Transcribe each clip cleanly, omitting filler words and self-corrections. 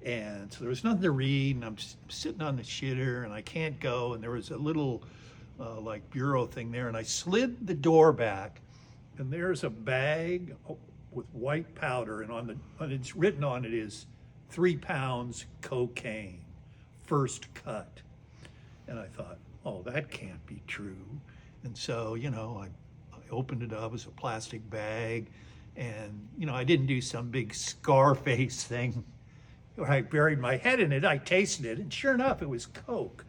And so there was nothing to read, and I'm sitting on the shitter, and I can't go. And there was a little like bureau thing there, and I slid the door back, and there's a bag with white powder, and it's written on it is 3 pounds cocaine, first cut. And I thought, oh, that can't be true. And so, I opened it up. It was a plastic bag, and I didn't do some big Scarface thing where I buried my head in it. I tasted it, and sure enough, it was coke.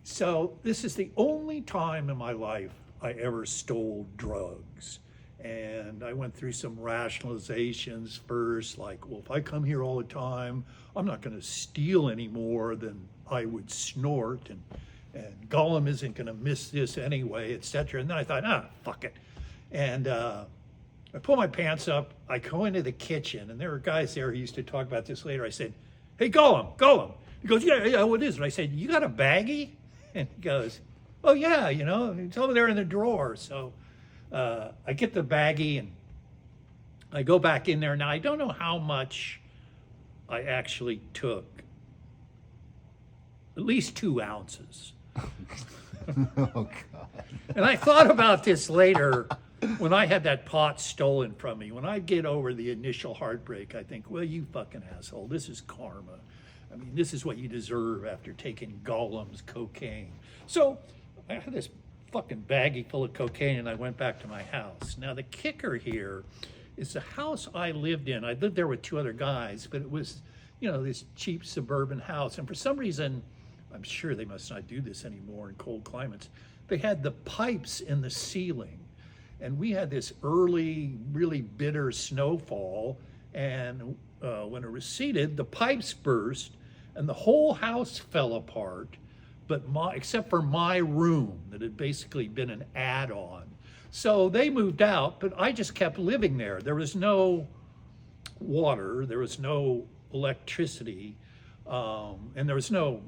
So this is the only time in my life I ever stole drugs. And I went through some rationalizations first, like, well, if I come here all the time, I'm not going to steal any more than I would snort, and Gollum isn't going to miss this anyway, etc. And then I thought, fuck it. And I pull my pants up, I go into the kitchen, and there were guys there who used to talk about this later. I said, hey, Gollum. He goes, yeah, what is it? I said, you got a baggie? And he goes, oh yeah, it's over there in the drawer. So I get the baggie and I go back in there. Now, I don't know how much I actually took. At least 2 ounces. Oh, God. And I thought about this later when I had that pot stolen from me. When I get over the initial heartbreak, I think, well, you fucking asshole, this is karma. I mean, this is what you deserve after taking Gollum's cocaine. So I had this fucking baggie full of cocaine, and I went back to my house. Now, the kicker here is the house I lived in. I lived there with 2 other guys, but it was, this cheap suburban house. And for some reason, I'm sure they must not do this anymore in cold climates, they had the pipes in the ceiling. And we had this early, really bitter snowfall, and when it receded, the pipes burst, and the whole house fell apart, but except for my room that had basically been an add-on. So they moved out, but I just kept living there. There was no water, there was no electricity, and there was no,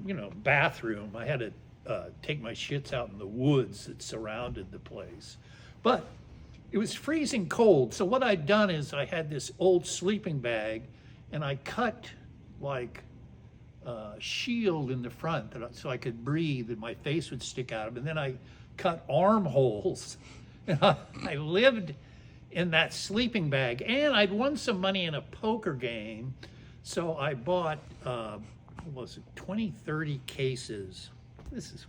bathroom. I had to take my shits out in the woods that surrounded the place. But it was freezing cold. So what I'd done is I had this old sleeping bag, and I cut like a shield in the front so I could breathe and my face would stick out of it. And then I cut armholes. And I lived in that sleeping bag, and I'd won some money in a poker game. So I bought, 20, 30 cases. This is